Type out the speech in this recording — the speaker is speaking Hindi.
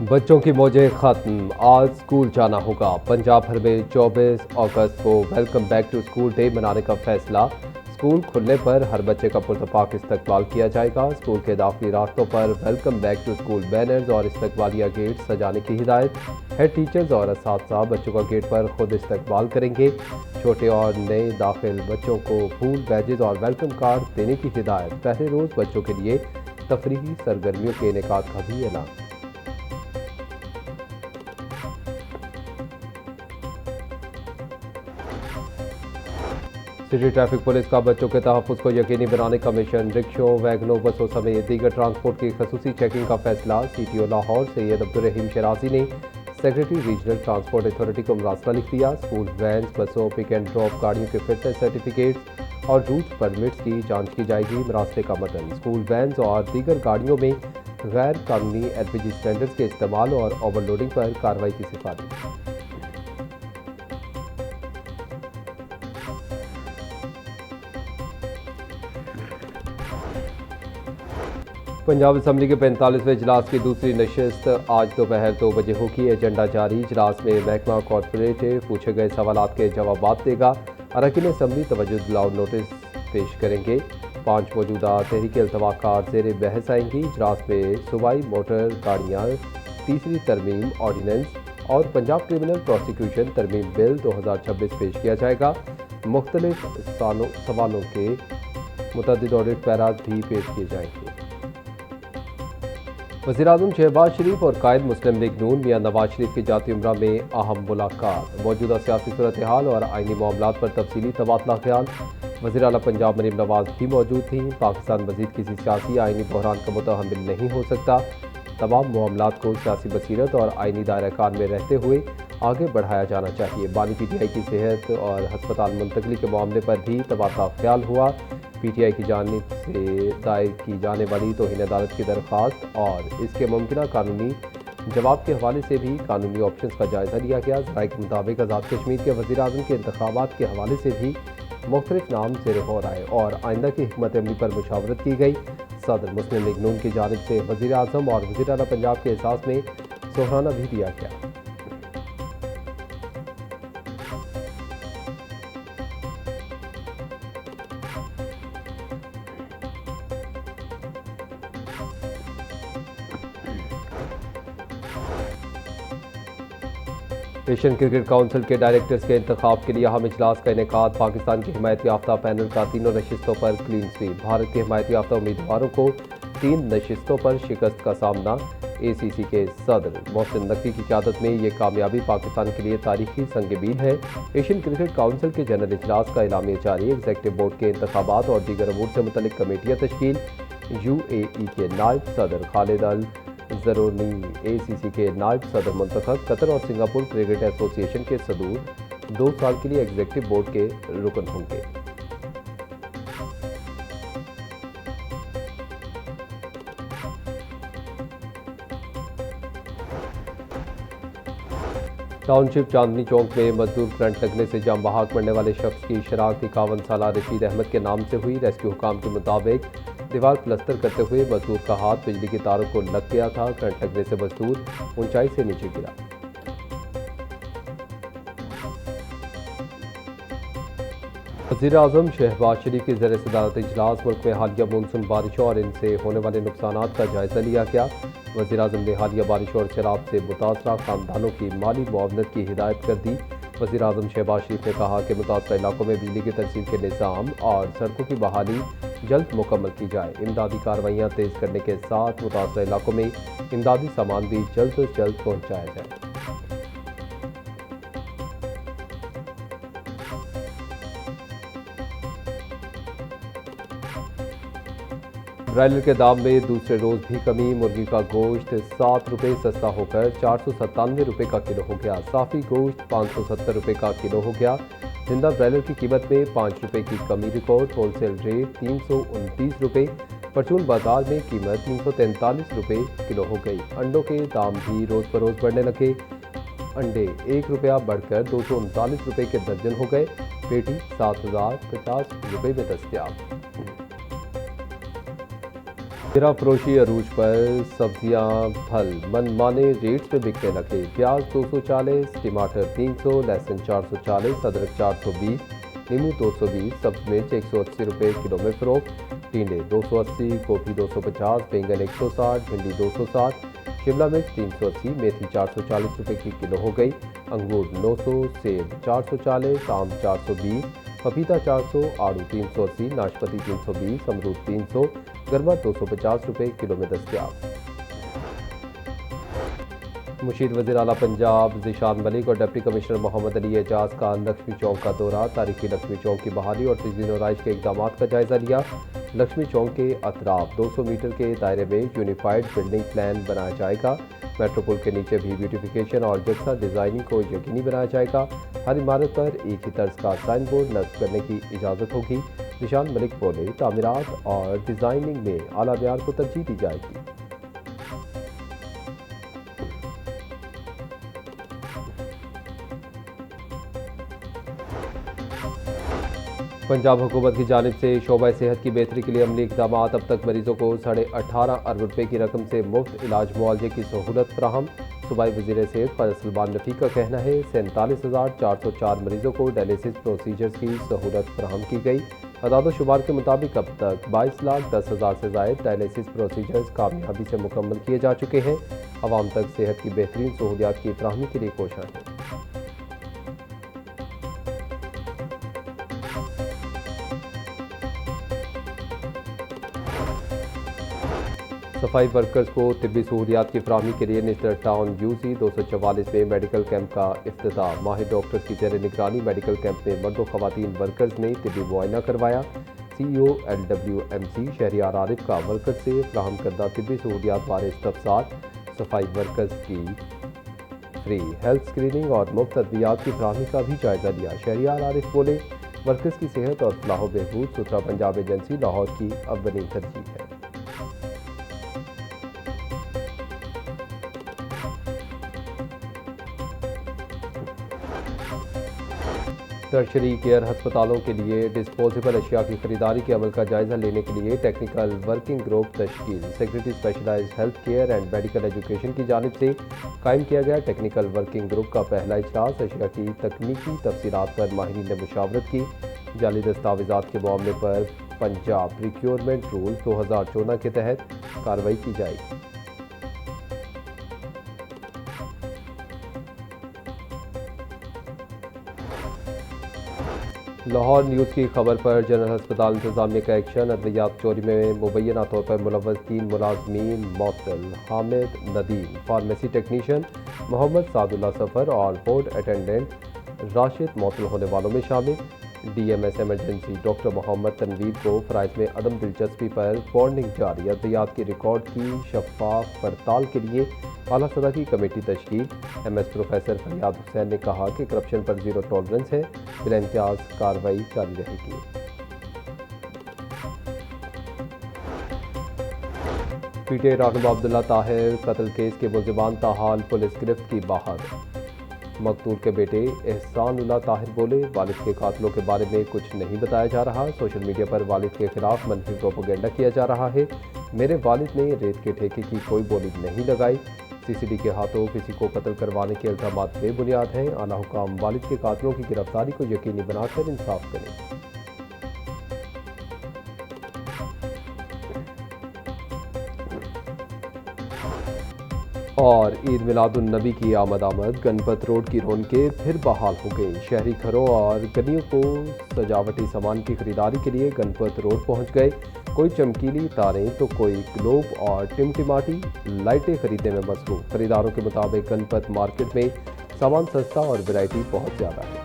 बच्चों की मौजें खत्म, आज स्कूल जाना होगा। पंजाब भर में 24 अगस्त को welcome back to school day मनाने का फैसला। स्कूल खुलने पर हर बच्चे का पुरतपाक इस्तकबाल किया जाएगा। स्कूल के दाखिली रास्तों पर welcome back to school banners और इस्तकबालिया गेट सजाने की हिदायत। हेड टीचर्स और असातिज़ा बच्चों का गेट पर खुद इस्तकबाल करेंगे। छोटे और नए दाखिल बच्चों को फूल, बैजेज और वेलकम कार्ड देने की हिदायत। पहले रोज़ बच्चों के लिए तफरीही सरगर्मियों के इनेकाद का भी ऐलान। सिटी ट्रैफिक पुलिस का बच्चों के तहफ़्फ़ुज़ को यकीनी बनाने का मिशन। रिक्शों, वैगनों, बसों समेत दीगर ट्रांसपोर्ट की खसूसी चेकिंग का फैसला। CTO लाहौर सैयद अब्दुल रहीम शराजी ने सेक्रेटरी रीजनल ट्रांसपोर्ट अथॉरिटी को मुरासला लिख दिया। स्कूल वैन, बसों, पिक एंड ड्रॉप गाड़ियों के फिटनेस सर्टिफिकेट्स और रूट परमिट्स की जांच की जाएगी। मुरासले का मतन, स्कूल वैन और दीगर गाड़ियों में गैर कानूनी LPG सिलेंडर्स के इस्तेमाल और ओवरलोडिंग पर कार्रवाई की सिफारिश। पंजाब असम्बली के 45वें इजलास की दूसरी नशस्त आज दोपहर 2 बजे होगी। एजेंडा जारी। इजलास में महकमा कॉरपोरेटिव पूछे गए सवालात के जवाब देगा। अरकान असम्बली तवज्जो दिलाओ नोटिस पेश करेंगे। 5 मौजूदा तहरीक अल्तवाकार ज़ेर बहस आएंगी। इजलास में सूबाई मोटर गाड़ियाँ तीसरी तरमीम ऑर्डीनेंस और पंजाब क्रिमिनल प्रोसिक्यूशन तरमीम बिल 2026 पेश किया जाएगा। मुख्तलिफ सवालों के मुतअद्दिद ऑडिट पैराज भी पेश किए जाएंगे। वज़ीर-ए-आज़म शहबाज शरीफ और कायद मुस्लिम लीग नून मियां नवाज शरीफ की जाती उम्रा में अहम मुलाकात। मौजूदा सियासी सूरत हाल और आइनी मामलात पर तफसीली तबादला ख्याल। वज़ीर आला पंजाब मरीम नवाज भी मौजूद थी। पाकिस्तान मज़ीद किसी सियासी आइनी बहरान का मुतहम्मिल नहीं हो सकता। तमाम मामलात को सियासी बसीरत और आइनी दायरा-कार में रहते हुए आगे बढ़ाया जाना चाहिए। बानी PTI की सेहत और हस्पताल मुंतकली के मामले पर भी तबादला ख्याल हुआ। PTI की जानिब से दायर की जाने वाली तौहीन अदालत की दरख्वास्त और इसके मुमकिन कानूनी जवाब के हवाले से भी कानूनी ऑप्शंस का जायज़ा लिया गया। ज़राए के मुताबिक आज़ाद कश्मीर के वज़ीर-ए-आज़म के इंतखाबात के हवाले से भी मुख्तलिफ नाम ज़ेर गौर आए और आइंदा की हिकमत अमली पर मुशावरत की गई। सदर मुस्लिम लीग नून की जानिब से वज़ीर-ए-आज़म और वज़ीर आला पंजाब के एहसास में सुहराना भी दिया गया। एशियन क्रिकेट काउंसिल के डायरेक्टर्स के इंतखाब के लिए अहम इजलास का इनेकाद। पाकिस्तान की हिमायत याफ्ता पैनल का तीनों नशिस्तों पर क्लीन स्वीप। भारत के हिमायत याफ्ता उम्मीदवारों को 3 नशिस्तों पर शिकस्त का सामना। ACC के सदर मोहसिन नकवी की क़यादत में ये कामयाबी पाकिस्तान के लिए तारीखी संग-ए-मील है। एशियन क्रिकेट काउंसिल के जनरल इजलास का एलामिया जारी। एग्जीक्यूटिव बोर्ड के इंतखाबात और दीगर अमूर से मुतल्लिक कमेटियाँ तश्कील। UAE के नायब सदर खालिद अल ज़रूनी ACC के नायब सदर मुंतखब। कतर और सिंगापुर क्रिकेट एसोसिएशन के सदूर 2 साल के लिए एग्जीक्यूटिव बोर्ड के रुकन होंगे। टाउनशिप चांदनी चौक में मजदूर करंट लगने से जाम बहाक मरने वाले शख्स की शनाख्त 51 साला रशीद अहमद के नाम से हुई। रेस्क्यू हुकाम के मुताबिक दीवार प्लस्तर करते हुए मजदूर का हाथ बिजली की तारों को लग गया था। करंट लगने से मजदूर ऊंचाई से नीचे गिरा। वज़ीर-ए-आज़म शहबाज शरीफ की ज़ेर सदारत इजलास मुल्क में हालिया मानसून बारिशों और इनसे होने वाले नुकसानात का जायज़ा लिया गया। वज़ीर-ए-आज़म ने हालिया बारिशों और सैलाब से मुतासरा खानदानों की माली मुआवनत की हिदायत कर दी। वज़ीर-ए-आज़म शहबाज शरीफ ने कहा कि मुतासरा इलाकों में बिजली की तरसील के निज़ाम और सड़कों की बहाली जल्द मुकम्मल की जाए। इमदादी कार्रवाइयाँ तेज़ करने के साथ मुतासरा इलाकों में इमदादी सामान भी जल्द से जल्द पहुँचाया जाए। ब्रायलर के दाम में दूसरे रोज़ भी कमी। मुर्गी का गोश्त 7 रुपये सस्ता होकर 497 रुपये का किलो हो गया। साफ़ी गोश्त 570 रुपये का किलो हो गया। जिंदा ब्रायलर की कीमत में 5 रुपये की कमी रिकॉर्ड। होलसेल रेट 329 रुपये। परचून बाजार में कीमत 343 रुपये किलो हो गई। अंडों के दाम भी रोज़ बरोज़ बढ़ने लगे। अंडे 1 रुपया बढ़कर 239 रुपये के दर्जन हो गए। पेटी 7050 रुपये में दस्तयाब। गिरा फरोशी अरूज पर सब्जियां फल मनमाने रेट्स में बिकने लगे। प्याज 240, टमाटर 300, लहसुन 440, अदरक 420, नींबू 220, सब्ज मिर्च 180 रुपये किलो में फरोख्त। टींडे 280, गोभी 250, बैंगन 160, भिंडी 260, शिमला मिर्च 380, मेथी 440 रुपये की किलो हो गई। अंगूर 900, सेब 440, आम 420, पपीता 400, आड़ू 380, नाशपाती 320, अमरूद 300, गरमा 250 रुपये किलो में दस्तयाब। मुशीर वज़ीर आला पंजाब ज़ीशान मलिक और डिप्टी कमिश्नर मोहम्मद अली एजाज का लक्ष्मी चौक का दौरा, तारीखी लक्ष्मी चौक की बहाली और तजदीद व के इकदाम का जायजा लिया। लक्ष्मी चौक के अतराफ 200 मीटर के दायरे में यूनिफाइड बिल्डिंग प्लान बनाया जाएगा। मेट्रो पुल के नीचे भी ब्यूटिफिकेशन और जगसा डिज़ाइनिंग को यकीनी बनाया जाएगा। हर इमारत पर एक ही तर्ज का साइन बोर्ड नस्ब करने की इजाज़त होगी। ज़ीशान मलिक बोले, तामीरात और डिज़ाइनिंग में आला म्यार को तरजीह दी जाएगी। पंजाब हुकूमत की जानिब से शोबा सेहत की बेहतरी के लिए अमली इक़दाम। अब तक मरीजों को 18.5 अरब रुपये की रकम से मुफ्त इलाज मुआवजे की सहूलत फराहम। सूबाई वज़ीर सेहत ख्वाजा सलमान रफ़ी का कहना है 47,404 मरीजों को डायलिसिस प्रोसीजर्स की सहूलत फराहम की गई। अदाद शुमार के मुताबिक अब तक 22,10,000 से ज़ायद डायलिसिस प्रोसीजर्स कामयाबी से मुकम्मल किए जा चुके हैं। अवाम तक सेहत की बेहतरीन सहूलियात की फराहमी के लिए कोशिश है। सफाई वर्कर्स को तिब्बी सहूलियात की फराहमी के लिए नेशनल टाउन UC 244 में मेडिकल कैंप का इफ्तिताह। माहिर डॉक्टर्स की ज़ेर निगरानी मेडिकल कैंप में मर्द व ख़वातीन वर्कर्स ने तिब्बी मुआयना करवाया। CEO LWMC शहरियार आरिफ का वर्कर्स से फराहम करदा तिब्बी सहूलियात बारे इस्तफसार। सफाई वर्कर्स की फ्री हेल्थ स्क्रीनिंग और मुफ्त अद्वियात की फराहमी का भी जायजा लिया। शहरियार आरिफ बोले, वर्कर्स की सेहत और फलाह बहबूद सुथरा पंजाब एजेंसी लाहौर की अव्वली तरजीह है। टर्शरी केयर हस्पतालों के लिए डिस्पोजेबल अशिया की खरीदारी के अमल का जायजा लेने के लिए टेक्निकल वर्किंग ग्रुप तश्कील। Secretary specialised health care and medical education की जानिब से कायम किया गया टेक्निकल वर्किंग ग्रुप का पहला इजलास अशिया की तकनीकी तफसीलात पर माहिरीन ने मुशावरत की। जाली दस्तावेजात के मामले पर पंजाब प्रिक्योरमेंट रूल 2014 के तहत कार्रवाई की जाएगी। लाहौर न्यूज़ की खबर पर जनरल अस्पताल इंतजामिया का एक्शन। अद्वियात चोरी में मुबैना तौर पर मुलव्वस 3 मुलाजमीन मअतल। हामिद नदीम फार्मेसी टेक्नीशियन, मोहम्मद सादुल्ला सफ़र और बोर्ड अटेंडेंट राशिद मअतल होने वालों में शामिल। DMS emergency doctor Mohammad Tanveer को फ़राइज़ में अदम दिलचस्पी पर वार्निंग जारी। अद्वियात की रिकॉर्ड की शफाफ पड़ताल के लिए आला सतह की कमेटी तश्कील। MS प्रोफेसर फरियाद हुसैन ने कहा कि करप्शन पर ज़ीरो टॉलरेंस है, बिला इम्तियाज कार्रवाई जारी रहेगी। पीटे राघव अब्दुल्ला ताहिर कत्ल केस के मुल्ज़िमान ताहाल पुलिस गिरफ्त की बाहर। मकतूल के बेटे एहसानुल्लाह ताहिर बोले, वालिद के कातलों के बारे में कुछ नहीं बताया जा रहा। सोशल मीडिया पर वालिद के खिलाफ मनफी प्रोपेगेंडा किया जा रहा है। मेरे वालिद ने रेत के ठेके की कोई बोली नहीं लगाई। CCD के हाथों किसी को कत्ल करवाने के इल्ज़ामात बेबुनियाद हैं। आला हुकाम वालिद के कातलों की गिरफ्तारी को यकीनी बनाकर इंसाफ करें। और ईद मिलादुन्नबी की आमद गणपत रोड की रौनकें फिर बहाल हो गई। शहरी घरों और गलियों को सजावटी सामान की खरीदारी के लिए गणपत रोड पहुंच गए। कोई चमकीली तारें तो कोई ग्लोब और टिमटिमाटी लाइटें खरीदने में मसरूफ। खरीदारों के मुताबिक गणपत मार्केट में सामान सस्ता और वैरायटी बहुत ज़्यादा है।